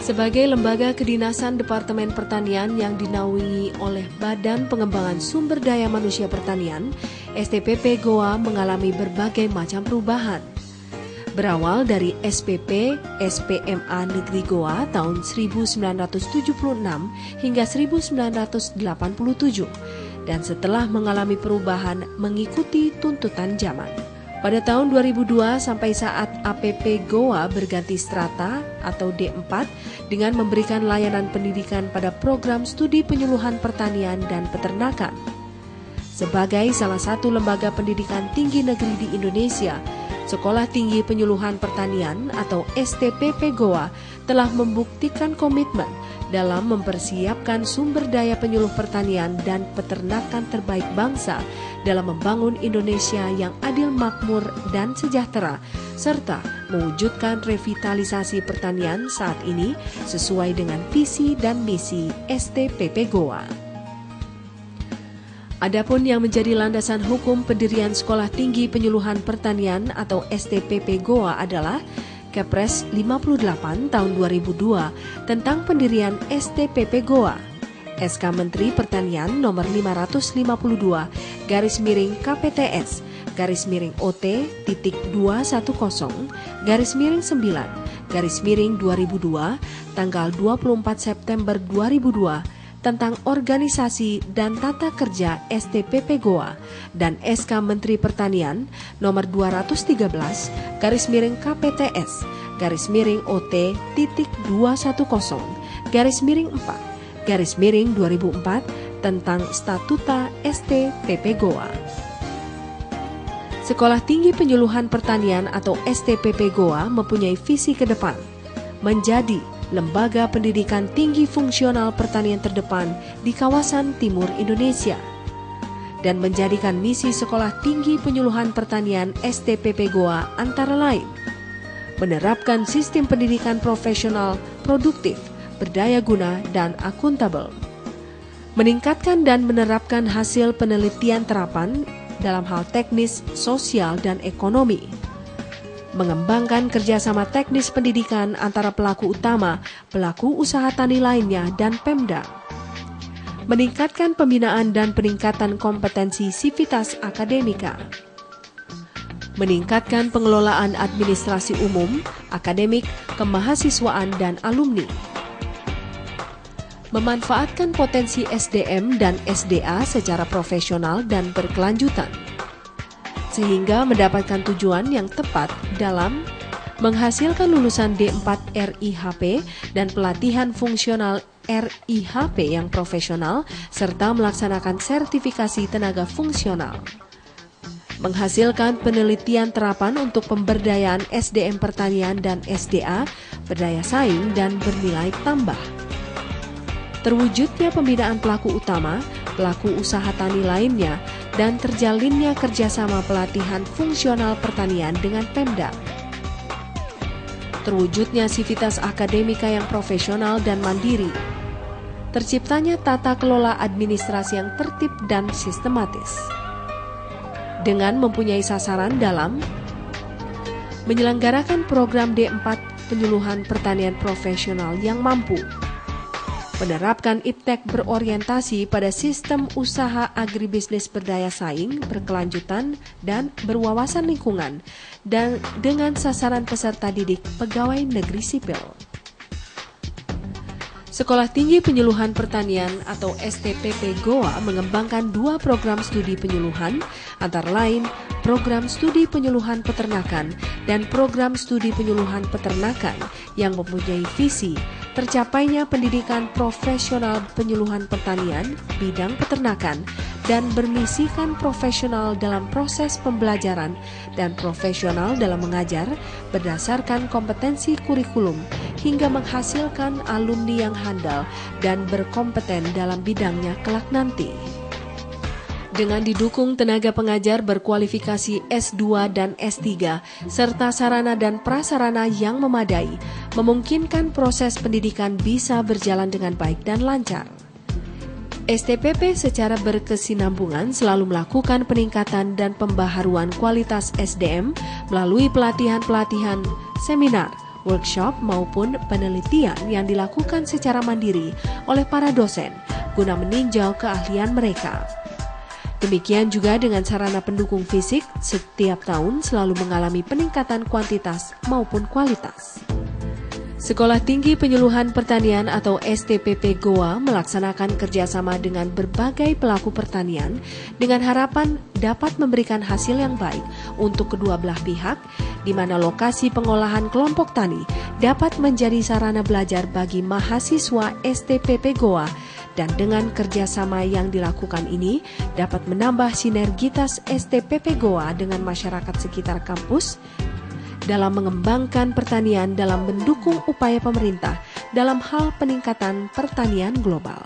Sebagai lembaga kedinasan Departemen Pertanian yang dinaungi oleh Badan Pengembangan Sumber Daya Manusia Pertanian, STPP Goa mengalami berbagai macam perubahan. Berawal dari SPP SPMA Negeri Goa tahun 1976 hingga 1987, dan setelah mengalami perubahan mengikuti tuntutan zaman. Pada tahun 2002 sampai saat APP Goa berganti strata atau D4 dengan memberikan layanan pendidikan pada program studi penyuluhan pertanian dan peternakan. Sebagai salah satu lembaga pendidikan tinggi negeri di Indonesia, Sekolah Tinggi Penyuluhan Pertanian atau STPP Goa telah membuktikan komitmen dalam mempersiapkan sumber daya penyuluh pertanian dan peternakan terbaik bangsa dalam membangun Indonesia yang adil, makmur, dan sejahtera, serta mewujudkan revitalisasi pertanian saat ini sesuai dengan visi dan misi STPP Goa. Adapun yang menjadi landasan hukum pendirian Sekolah Tinggi Penyuluhan Pertanian atau STPP Goa adalah Kepres 58 tahun 2002 tentang pendirian STPP Goa, SK Menteri Pertanian nomor 552 /KPTS /210/9 tanggal 24 September 2002 tentang organisasi dan tata kerja STPP Goa dan SK Menteri Pertanian nomor 213 /KPTS /210/4 tentang Statuta STPP Goa. Sekolah Tinggi Penyuluhan Pertanian atau STPP Goa mempunyai visi ke depan menjadi lembaga pendidikan tinggi fungsional pertanian terdepan di kawasan timur Indonesia, dan menjadikan misi Sekolah Tinggi Penyuluhan Pertanian STPP Goa antara lain menerapkan sistem pendidikan profesional, produktif, berdaya guna, dan akuntabel, meningkatkan dan menerapkan hasil penelitian terapan dalam hal teknis, sosial, dan ekonomi, mengembangkan kerjasama teknis pendidikan antara pelaku utama, pelaku usaha tani lainnya, dan Pemda, meningkatkan pembinaan dan peningkatan kompetensi sivitas akademika, meningkatkan pengelolaan administrasi umum, akademik, kemahasiswaan, dan alumni, memanfaatkan potensi SDM dan SDA secara profesional dan berkelanjutan, sehingga mendapatkan tujuan yang tepat dalam menghasilkan lulusan D4 RIHP dan pelatihan fungsional RIHP yang profesional, serta melaksanakan sertifikasi tenaga fungsional. Menghasilkan penelitian terapan untuk pemberdayaan SDM pertanian dan SDA, berdaya saing dan bernilai tambah. Terwujudnya pembinaan pelaku utama, pelaku usaha tani lainnya, dan terjalinnya kerjasama pelatihan fungsional pertanian dengan Pemda. Terwujudnya sivitas akademika yang profesional dan mandiri. Terciptanya tata kelola administrasi yang tertib dan sistematis. Dengan mempunyai sasaran dalam menyelenggarakan program D4 penyuluhan pertanian profesional yang mampu menerapkan IPTEK berorientasi pada sistem usaha agribisnis berdaya saing, berkelanjutan, dan berwawasan lingkungan, dan dengan sasaran peserta didik pegawai negeri sipil. Sekolah Tinggi Penyuluhan Pertanian atau STPP Goa mengembangkan 2 program studi penyuluhan, antara lain program studi penyuluhan peternakan dan program studi penyuluhan peternakan yang mempunyai visi tercapainya pendidikan profesional penyuluhan pertanian, bidang peternakan, dan bermisikan profesional dalam proses pembelajaran dan profesional dalam mengajar berdasarkan kompetensi kurikulum hingga menghasilkan alumni yang handal dan berkompeten dalam bidangnya kelak nanti. Dengan didukung tenaga pengajar berkualifikasi S2 dan S3, serta sarana dan prasarana yang memadai, memungkinkan proses pendidikan bisa berjalan dengan baik dan lancar. STPP secara berkesinambungan selalu melakukan peningkatan dan pembaharuan kualitas SDM melalui pelatihan-pelatihan, seminar, workshop maupun penelitian yang dilakukan secara mandiri oleh para dosen guna meninjau keahlian mereka. Demikian juga dengan sarana pendukung fisik, setiap tahun selalu mengalami peningkatan kuantitas maupun kualitas. Sekolah Tinggi Penyuluhan Pertanian atau STPP Goa melaksanakan kerjasama dengan berbagai pelaku pertanian dengan harapan dapat memberikan hasil yang baik untuk kedua belah pihak, di mana lokasi pengolahan kelompok tani dapat menjadi sarana belajar bagi mahasiswa STPP Goa, dan dengan kerjasama yang dilakukan ini dapat menambah sinergitas STPP Goa dengan masyarakat sekitar kampus dalam mengembangkan pertanian dalam mendukung upaya pemerintah dalam hal peningkatan pertanian global.